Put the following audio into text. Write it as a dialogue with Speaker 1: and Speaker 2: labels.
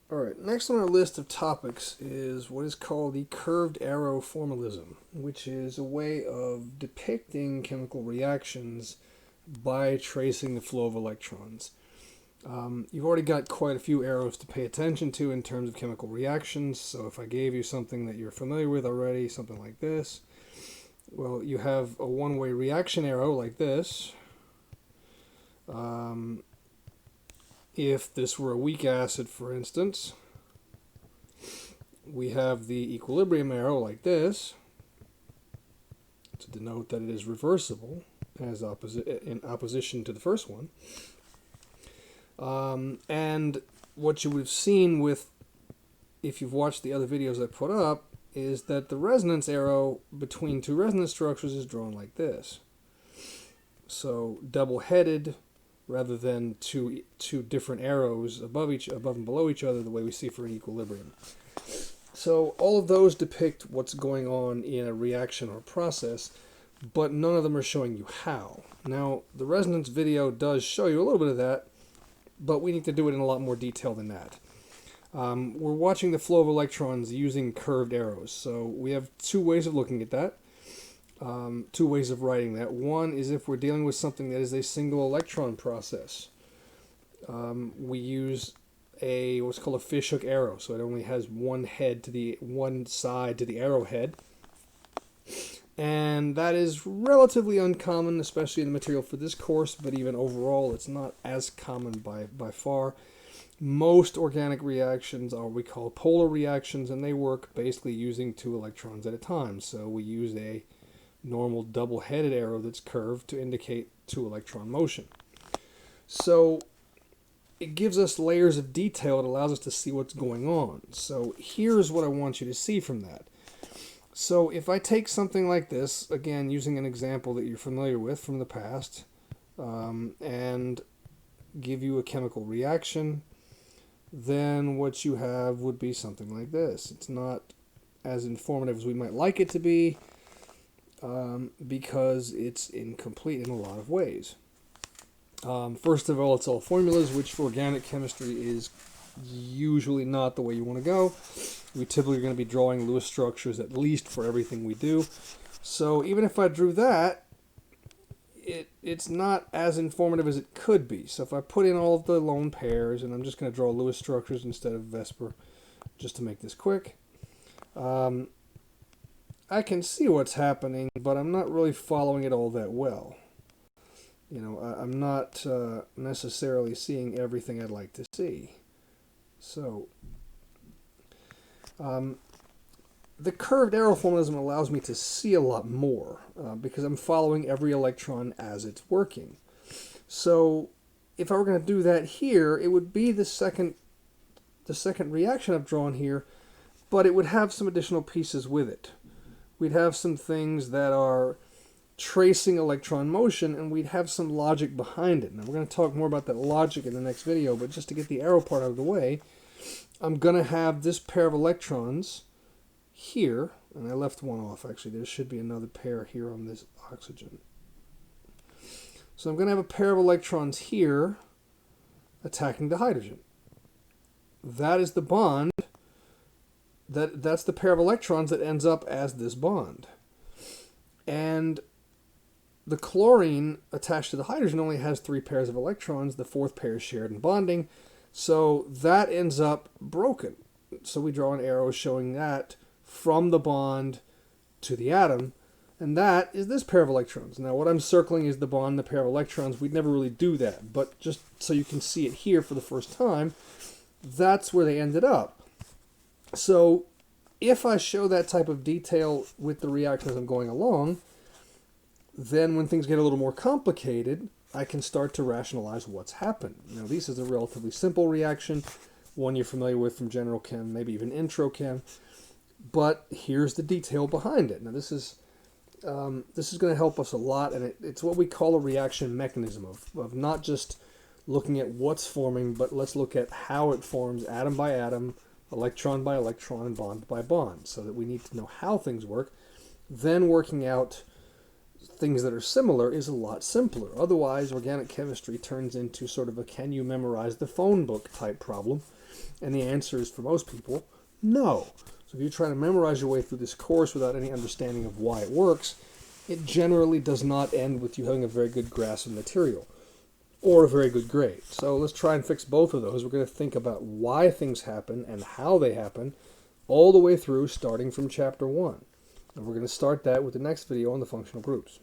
Speaker 1: Alright, next on our list of topics is what is called the curved arrow formalism, which is a way of depicting chemical reactions by tracing the flow of electrons. You've already got quite a few arrows to pay attention to in terms of chemical reactions, so if I gave you something that you're familiar with already, something like this, well, you have a one-way reaction arrow like this. If this were a weak acid, for instance, we have the equilibrium arrow like this to denote that it is reversible as in opposition to the first one. And what you would have seen with, if you've watched the other videos I put up, is that the resonance arrow between two resonance structures is drawn like this. So double-headed rather than two different arrows above and below each other, the way we see for an equilibrium. So all of those depict what's going on in a reaction or process, but none of them are showing you how. Now, the resonance video does show you a little bit of that, but we need to do it in a lot more detail than that. We're watching the flow of electrons using curved arrows, so we have two ways of looking at that. Two ways of writing that. One is if we're dealing with something that is a single electron process. We use what's called a fishhook arrow, so it only has one side to the arrowhead. And that is relatively uncommon, especially in the material for this course, but even overall it's not as common by far. Most organic reactions are what we call polar reactions, and they work basically using two electrons at a time. So we use a normal double-headed arrow that's curved to indicate two electron motion. So it gives us layers of detail. It allows us to see what's going on. So here's what I want you to see from that. So if I take something like this, again using an example that you're familiar with from the past, and give you a chemical reaction, then what you have would be something like this. It's not as informative as we might like it to be, because it's incomplete in a lot of ways. First of all, it's all formulas, which for organic chemistry is usually not the way you want to go. We typically are going to be drawing Lewis structures at least for everything we do. So even if I drew that, it's not as informative as it could be. So if I put in all of the lone pairs, and I'm just going to draw Lewis structures instead of Vesper, just to make this quick, I can see what's happening, but I'm not really following it all that well. You know, I'm not necessarily seeing everything I'd like to see. So, the curved arrow formalism allows me to see a lot more because I'm following every electron as it's working. So, if I were going to do that here, it would be the second reaction I've drawn here, but it would have some additional pieces with it. We'd have some things that are tracing electron motion, and we'd have some logic behind it. Now, we're going to talk more about that logic in the next video, but just to get the arrow part out of the way, I'm going to have this pair of electrons here, and I left one off, actually. There should be another pair here on this oxygen. So I'm going to have a pair of electrons here attacking the hydrogen. That is the bond. That's the pair of electrons that ends up as this bond. And the chlorine attached to the hydrogen only has 3 pairs of electrons. The 4th pair is shared in bonding. So that ends up broken. So we draw an arrow showing that from the bond to the atom. And that is this pair of electrons. Now what I'm circling is the bond, the pair of electrons. We'd never really do that. But just so you can see it here for the first time, that's where they ended up. So if I show that type of detail with the reaction as I'm going along, then when things get a little more complicated, I can start to rationalize what's happened. Now, this is a relatively simple reaction, one you're familiar with from General Chem, maybe even Intro Chem, but here's the detail behind it. Now, this is going to help us a lot, and it's what we call a reaction mechanism of not just looking at what's forming, but let's look at how it forms atom by atom, electron by electron, and bond by bond, so that we need to know how things work, then working out things that are similar is a lot simpler. Otherwise, organic chemistry turns into sort of a can you memorize the phone book type problem. And the answer is, for most people, no. So if you try to memorize your way through this course without any understanding of why it works, it generally does not end with you having a very good grasp of material or a very good grade. So let's try and fix both of those. We're going to think about why things happen and how they happen all the way through, starting from Chapter 1. And we're going to start that with the next video on the functional groups.